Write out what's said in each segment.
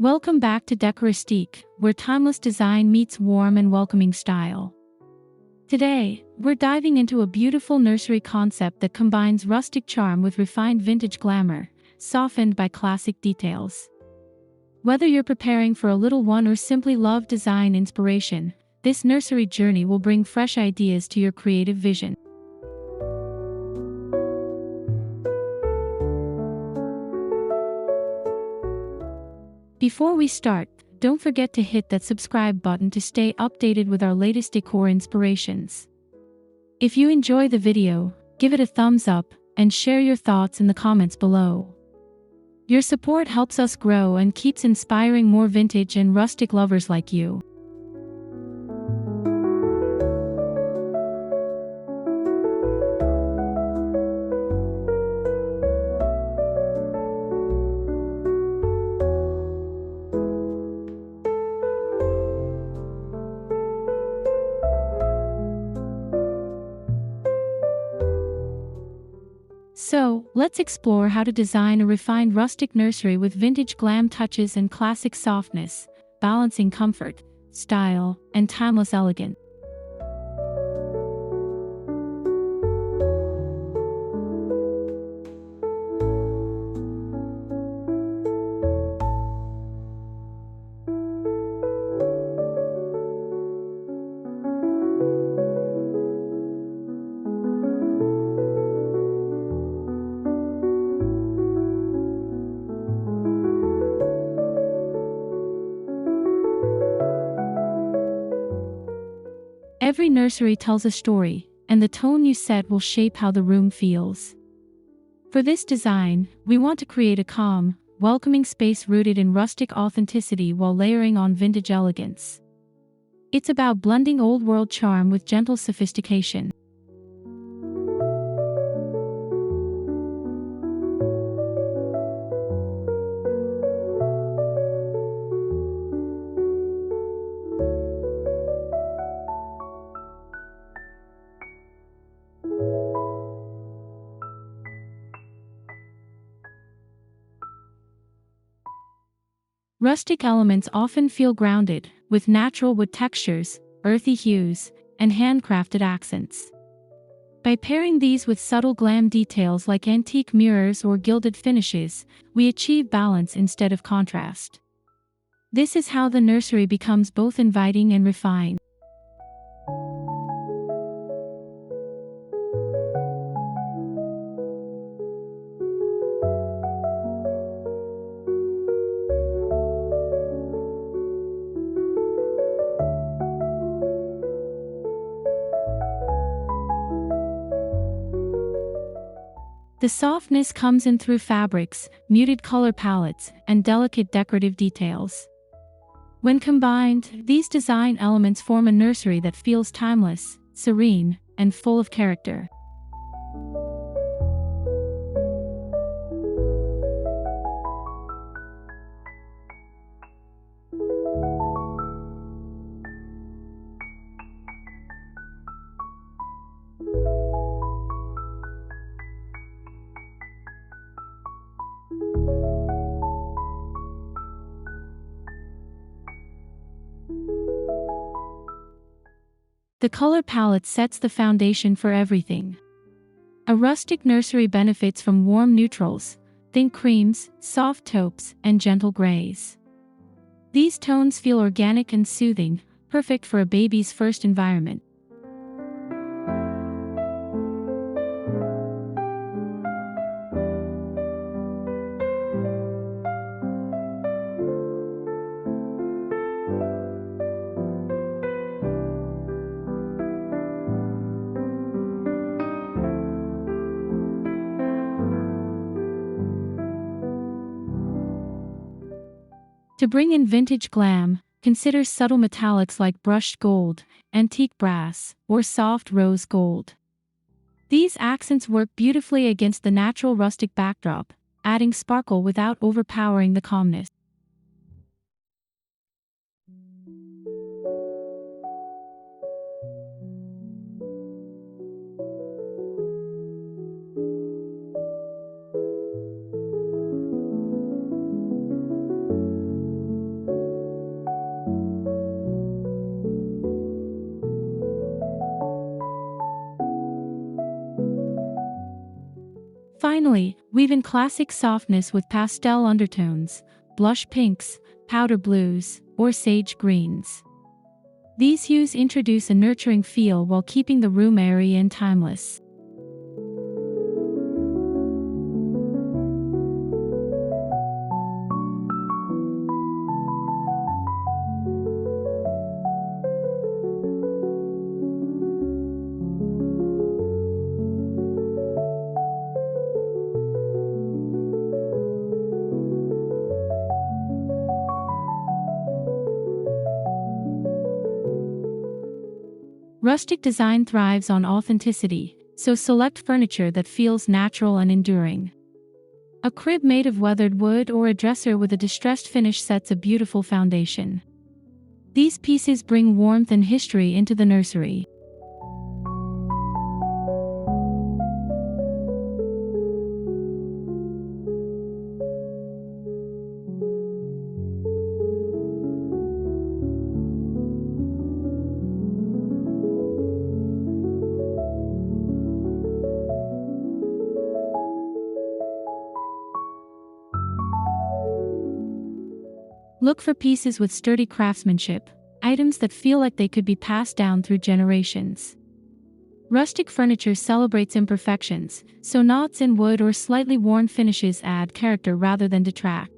Welcome back to Decoristique, where timeless design meets warm and welcoming style. Today, we're diving into a beautiful nursery concept that combines rustic charm with refined vintage glamour, softened by classic details. Whether you're preparing for a little one or simply love design inspiration, this nursery journey will bring fresh ideas to your creative vision. Before we start, don't forget to hit that subscribe button to stay updated with our latest decor inspirations. If you enjoy the video, give it a thumbs up and share your thoughts in the comments below. Your support helps us grow and keeps inspiring more vintage and rustic lovers like you. So, let's explore how to design a refined rustic nursery with vintage glam touches and classic softness, balancing comfort, style, and timeless elegance. Every nursery tells a story, and the tone you set will shape how the room feels. For this design, we want to create a calm, welcoming space rooted in rustic authenticity while layering on vintage elegance. It's about blending old-world charm with gentle sophistication. Rustic elements often feel grounded, with natural wood textures, earthy hues, and handcrafted accents. By pairing these with subtle glam details like antique mirrors or gilded finishes, we achieve balance instead of contrast. This is how the nursery becomes both inviting and refined. The softness comes in through fabrics, muted color palettes, and delicate decorative details. When combined, these design elements form a nursery that feels timeless, serene, and full of character. The color palette sets the foundation for everything. A rustic nursery benefits from warm neutrals, think creams, soft taupes, and gentle grays. These tones feel organic and soothing, perfect for a baby's first environment. To bring in vintage glam, consider subtle metallics like brushed gold, antique brass, or soft rose gold. These accents work beautifully against the natural rustic backdrop, adding sparkle without overpowering the calmness. Finally, weave in classic softness with pastel undertones, blush pinks, powder blues, or sage greens. These hues introduce a nurturing feel while keeping the room airy and timeless. Rustic design thrives on authenticity, so select furniture that feels natural and enduring. A crib made of weathered wood or a dresser with a distressed finish sets a beautiful foundation. These pieces bring warmth and history into the nursery. Look for pieces with sturdy craftsmanship, items that feel like they could be passed down through generations. Rustic furniture celebrates imperfections, so knots in wood or slightly worn finishes add character rather than detract.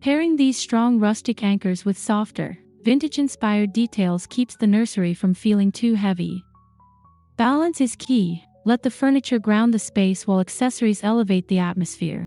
Pairing these strong rustic anchors with softer, vintage-inspired details keeps the nursery from feeling too heavy. Balance is key. Let the furniture ground the space while accessories elevate the atmosphere.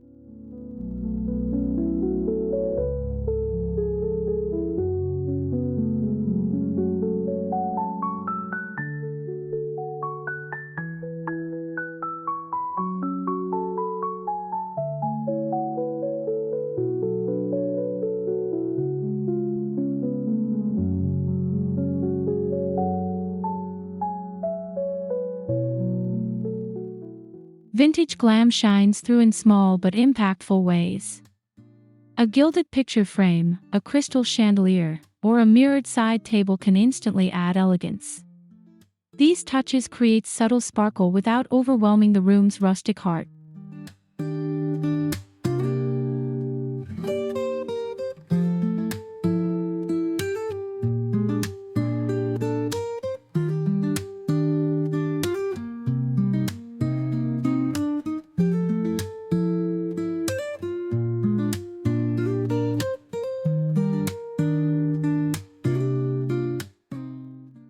Vintage Glam shines through in small but impactful ways. A gilded picture frame, a crystal chandelier, or a mirrored side table can instantly add elegance. These touches create subtle sparkle without overwhelming the room's rustic heart.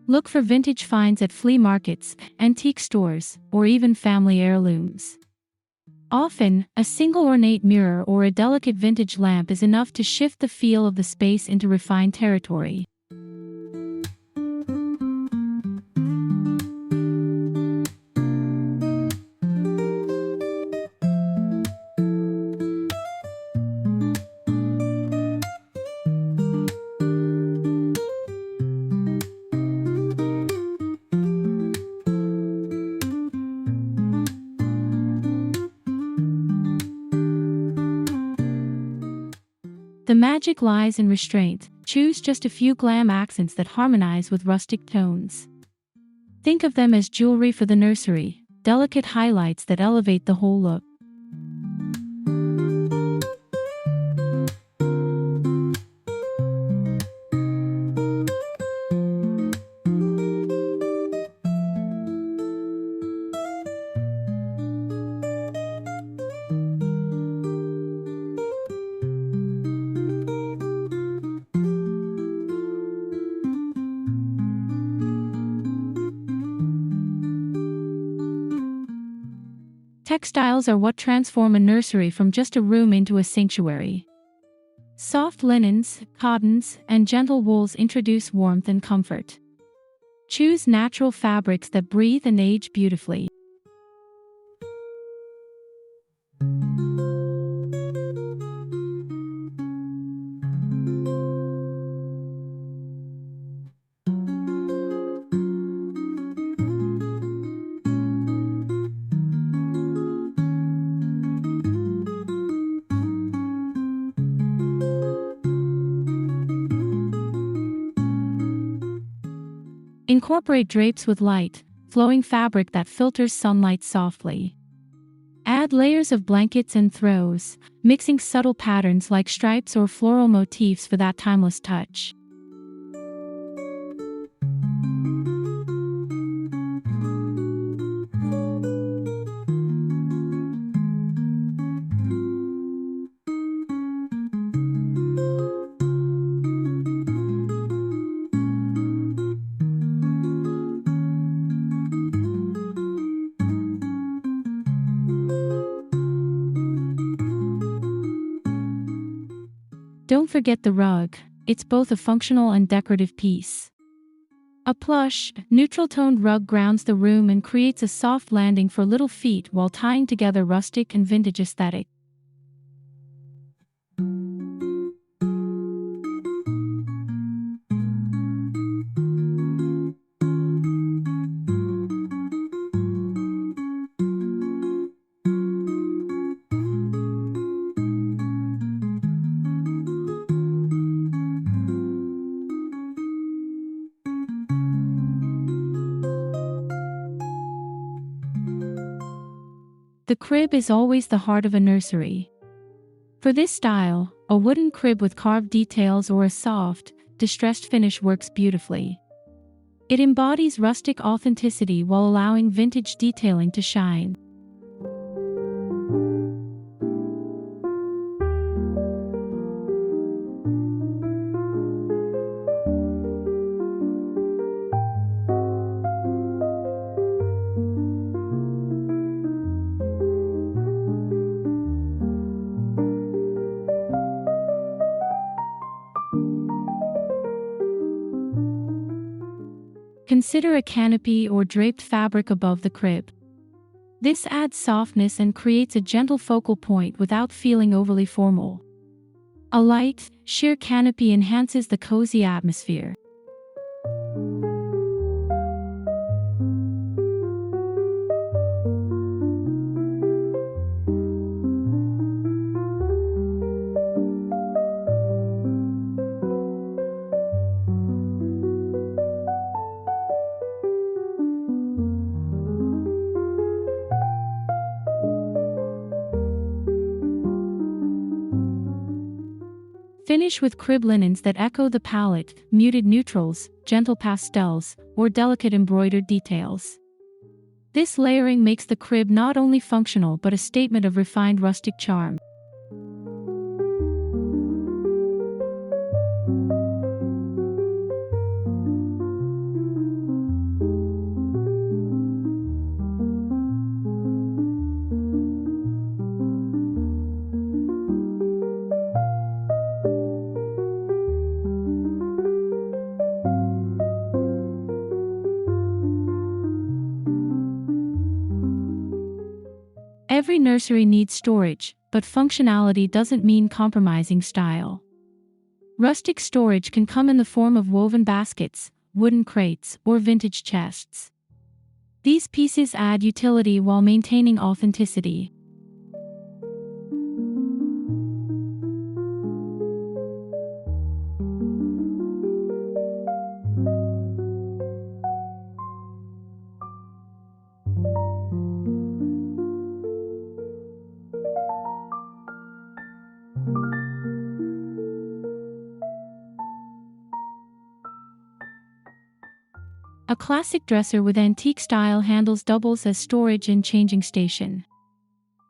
Look for vintage finds at flea markets, antique stores, or even family heirlooms. Often, a single ornate mirror or a delicate vintage lamp is enough to shift the feel of the space into refined territory. The magic lies in restraint. Choose just a few glam accents that harmonize with rustic tones. Think of them as jewelry for the nursery, delicate highlights that elevate the whole look. Textiles are what transform a nursery from just a room into a sanctuary. Soft linens, cottons, and gentle wools introduce warmth and comfort. Choose natural fabrics that breathe and age beautifully. Incorporate drapes with light, flowing fabric that filters sunlight softly. Add layers of blankets and throws, mixing subtle patterns like stripes or floral motifs for that timeless touch. Don't forget the rug, it's both a functional and decorative piece. A plush, neutral-toned rug grounds the room and creates a soft landing for little feet while tying together rustic and vintage aesthetic. The crib is always the heart of a nursery. For this style, a wooden crib with carved details or a soft, distressed finish works beautifully. It embodies rustic authenticity while allowing vintage detailing to shine. Consider a canopy or draped fabric above the crib. This adds softness and creates a gentle focal point without feeling overly formal. A light, sheer canopy enhances the cozy atmosphere. Finish with crib linens that echo the palette, muted neutrals, gentle pastels, or delicate embroidered details. This layering makes the crib not only functional but a statement of refined rustic charm. Every nursery needs storage, but functionality doesn't mean compromising style. Rustic storage can come in the form of woven baskets, wooden crates, or vintage chests. These pieces add utility while maintaining authenticity. A classic dresser with antique style handles doubles as storage and changing station.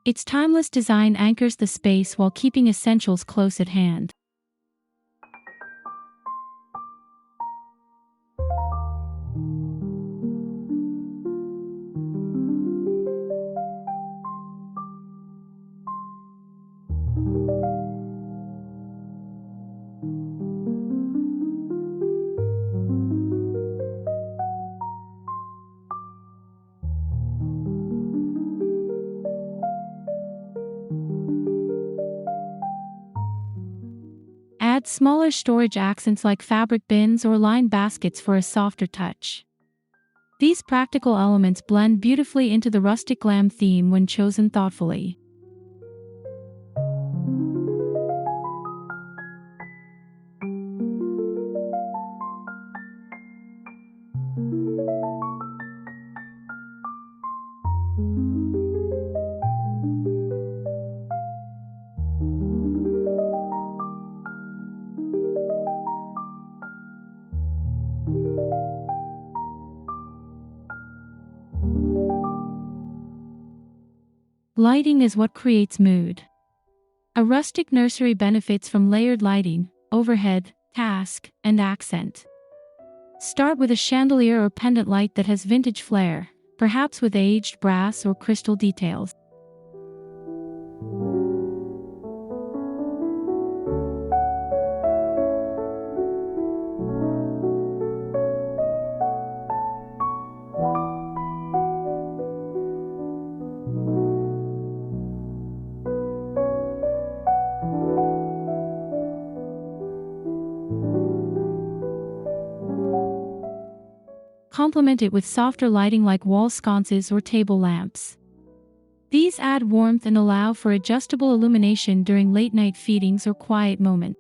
Its timeless design anchors the space while keeping essentials close at hand. Add smaller storage accents like fabric bins or lined baskets for a softer touch. These practical elements blend beautifully into the rustic glam theme when chosen thoughtfully. Lighting is what creates mood. A rustic nursery benefits from layered lighting, overhead, task, and accent. Start with a chandelier or pendant light that has vintage flair, perhaps with aged brass or crystal details. Complement it with softer lighting like wall sconces or table lamps. These add warmth and allow for adjustable illumination during late-night feedings or quiet moments.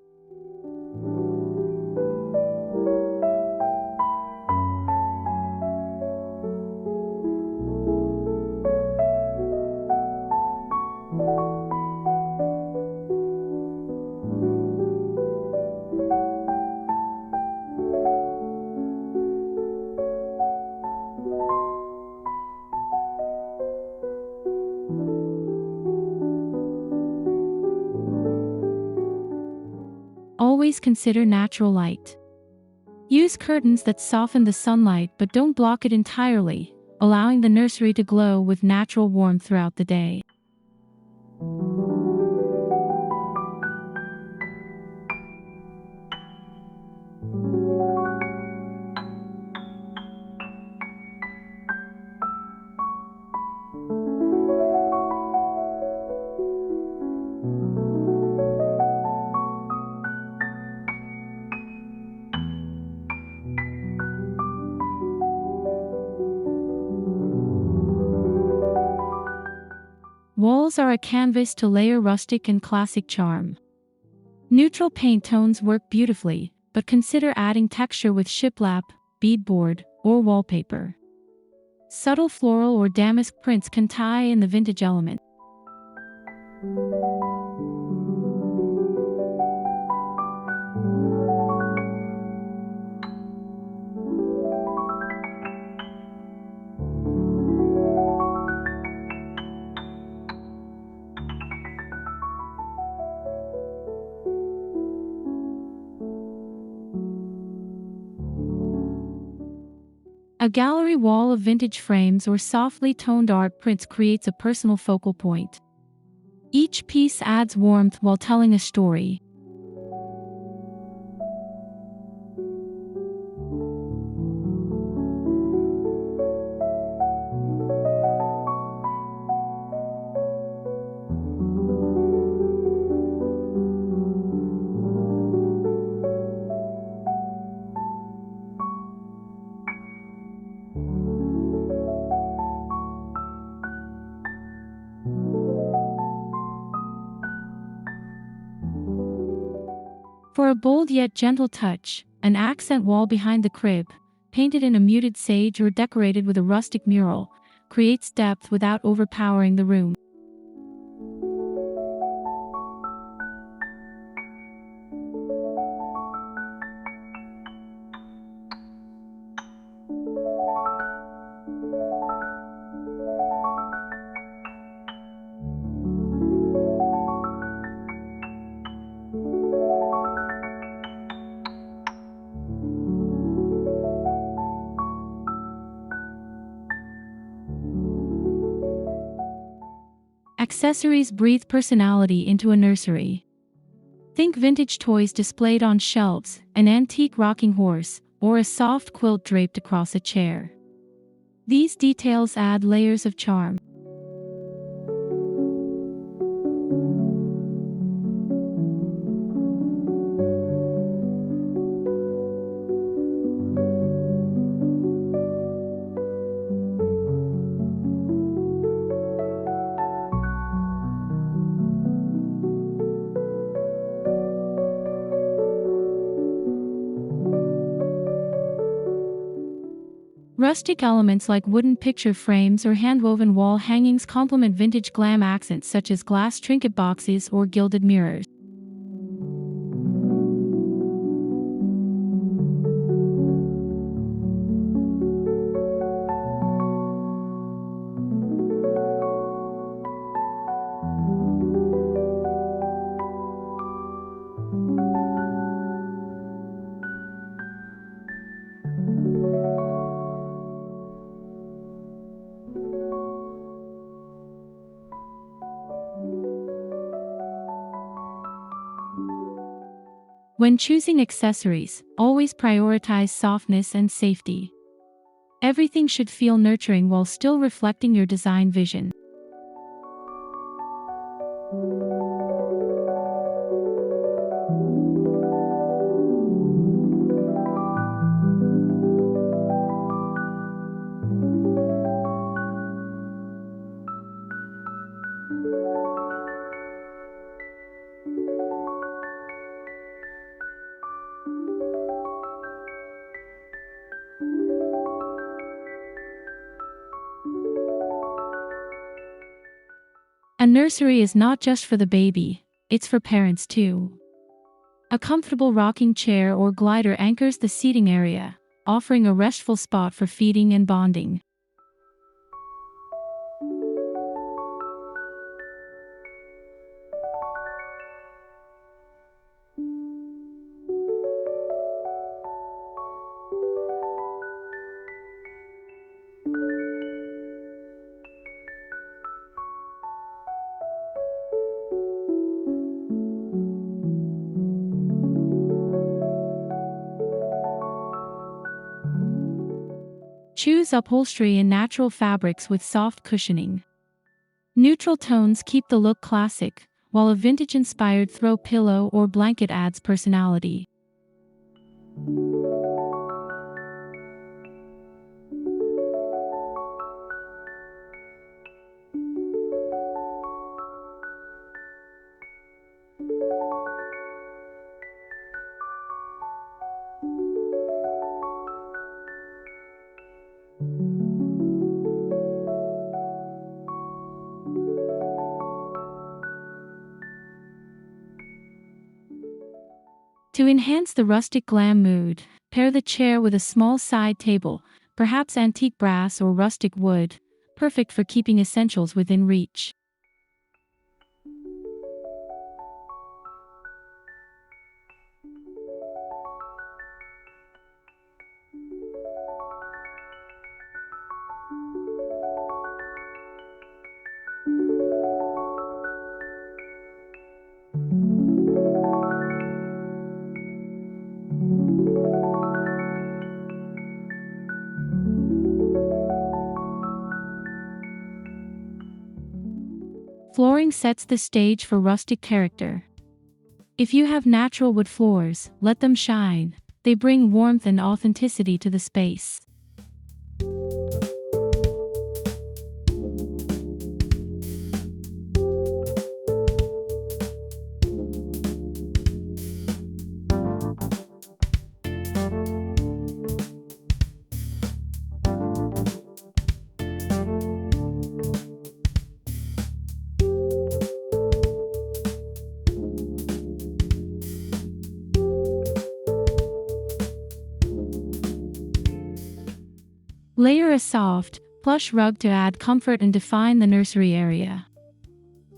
Always consider natural light. Use curtains that soften the sunlight but don't block it entirely, allowing the nursery to glow with natural warmth throughout the day. Walls are a canvas to layer rustic and classic charm. Neutral paint tones work beautifully, but consider adding texture with shiplap, beadboard, or wallpaper. Subtle floral or damask prints can tie in the vintage element. A gallery wall of vintage frames or softly toned art prints creates a personal focal point. Each piece adds warmth while telling a story. For a bold yet gentle touch, an accent wall behind the crib, painted in a muted sage or decorated with a rustic mural, creates depth without overpowering the room. Accessories breathe personality into a nursery. Think vintage toys displayed on shelves, an antique rocking horse, or a soft quilt draped across a chair. These details add layers of charm. Rustic elements like wooden picture frames or hand-woven wall hangings complement vintage glam accents such as glass trinket boxes or gilded mirrors. When choosing accessories, always prioritize softness and safety. Everything should feel nurturing while still reflecting your design vision. A nursery is not just for the baby, it's for parents too. A comfortable rocking chair or glider anchors the seating area, offering a restful spot for feeding and bonding. Choose upholstery in natural fabrics with soft cushioning. Neutral tones keep the look classic, while a vintage-inspired throw pillow or blanket adds personality. To enhance the rustic glam mood, pair the chair with a small side table, perhaps antique brass or rustic wood, perfect for keeping essentials within reach. Flooring sets the stage for rustic character. If you have natural wood floors, let them shine. They bring warmth and authenticity to the space. Layer a soft, plush rug to add comfort and define the nursery area.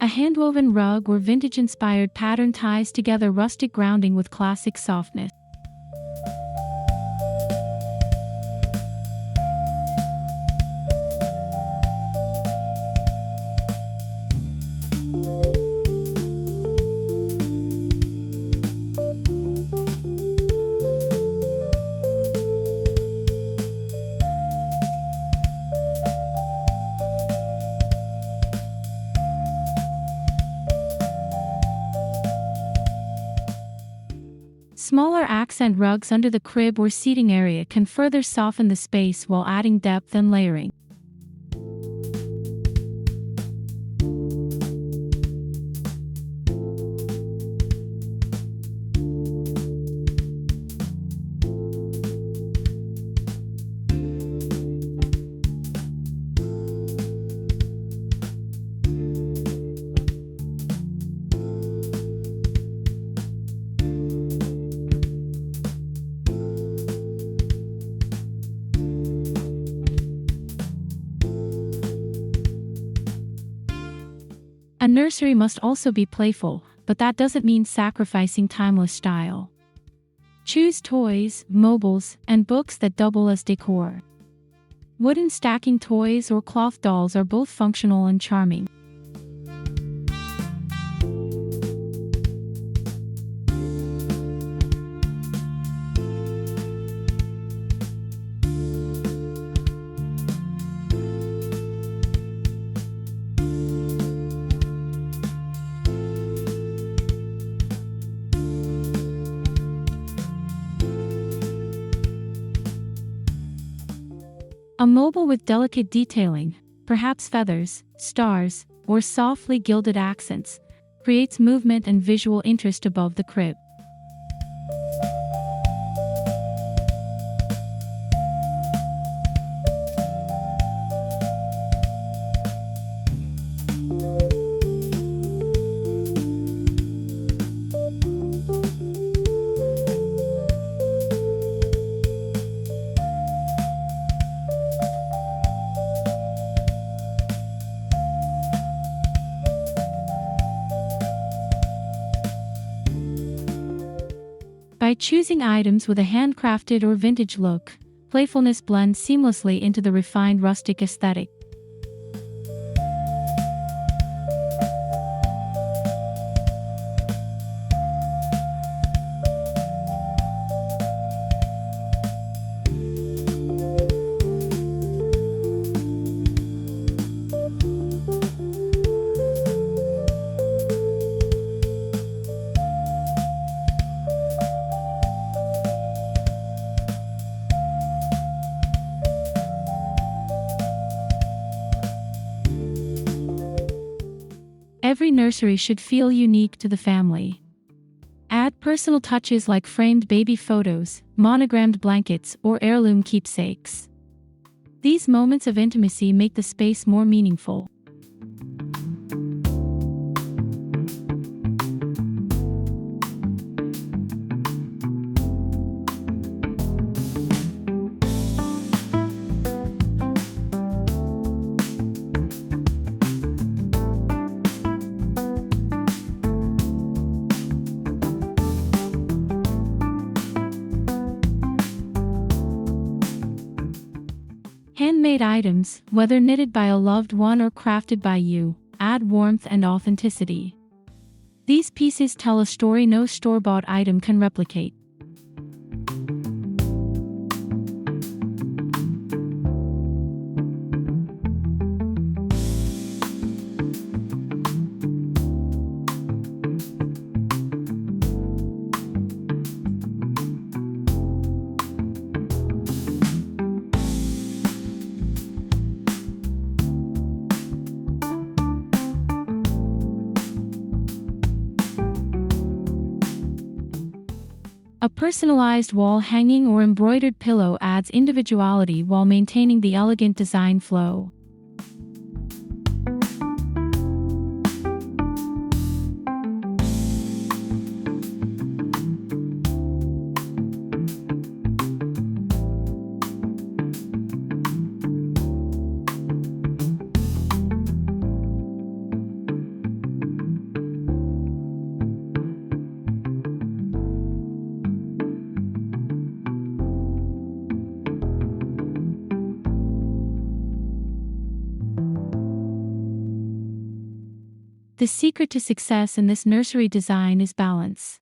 A hand-woven rug or vintage-inspired pattern ties together rustic grounding with classic softness. Smaller accent rugs under the crib or seating area can further soften the space while adding depth and layering. A nursery must also be playful, but that doesn't mean sacrificing timeless style. Choose toys, mobiles, and books that double as decor. Wooden stacking toys or cloth dolls are both functional and charming. A mobile with delicate detailing, perhaps feathers, stars, or softly gilded accents, creates movement and visual interest above the crib. By choosing items with a handcrafted or vintage look, playfulness blends seamlessly into the refined rustic aesthetic. Every nursery should feel unique to the family. Add personal touches like framed baby photos, monogrammed blankets, or heirloom keepsakes. These moments of intimacy make the space more meaningful. Handmade items, whether knitted by a loved one or crafted by you, add warmth and authenticity. These pieces tell a story no store-bought item can replicate. A personalized wall hanging or embroidered pillow adds individuality while maintaining the elegant design flow. The secret to success in this nursery design is balance.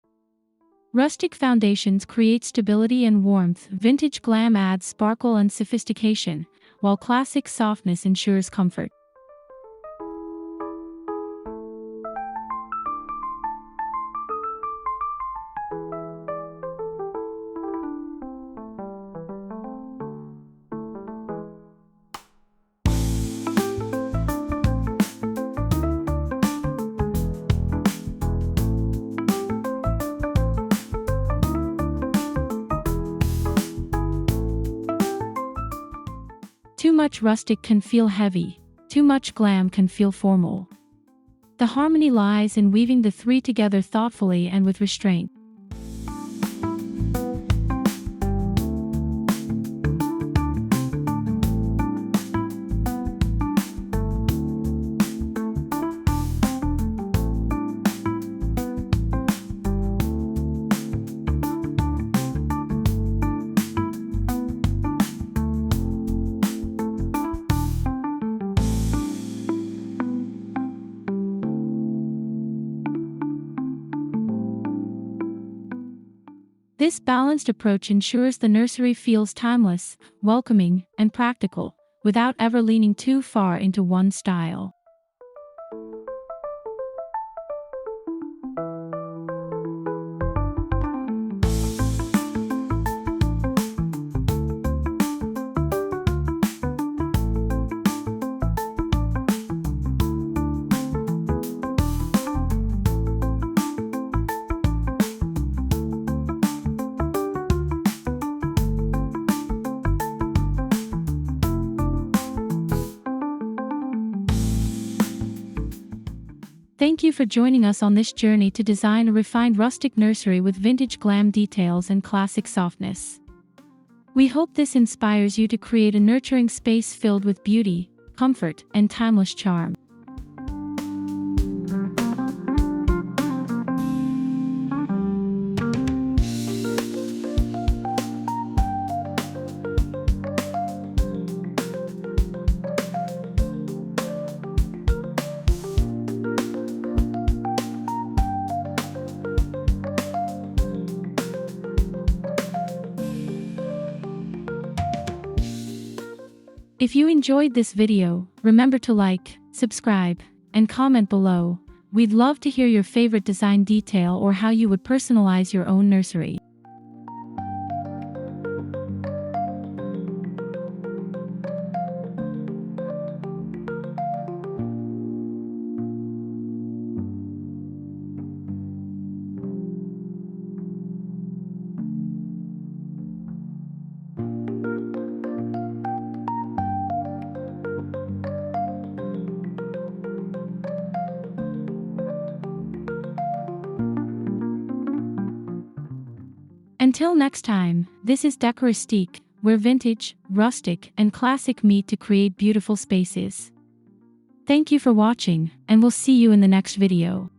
Rustic foundations create stability and warmth, vintage glam adds sparkle and sophistication, while classic softness ensures comfort. Too much rustic can feel heavy, too much glam can feel formal. The harmony lies in weaving the three together thoughtfully and with restraint. This balanced approach ensures the nursery feels timeless, welcoming, and practical, without ever leaning too far into one style. Thank you for joining us on this journey to design a refined rustic nursery with vintage glam details and classic softness. We hope this inspires you to create a nurturing space filled with beauty, comfort, and timeless charm. If you enjoyed this video, remember to like, subscribe, and comment below. We'd love to hear your favorite design detail or how you would personalize your own nursery. Until next time, this is Decoristique, where vintage, rustic, and classic meet to create beautiful spaces. Thank you for watching, and we'll see you in the next video.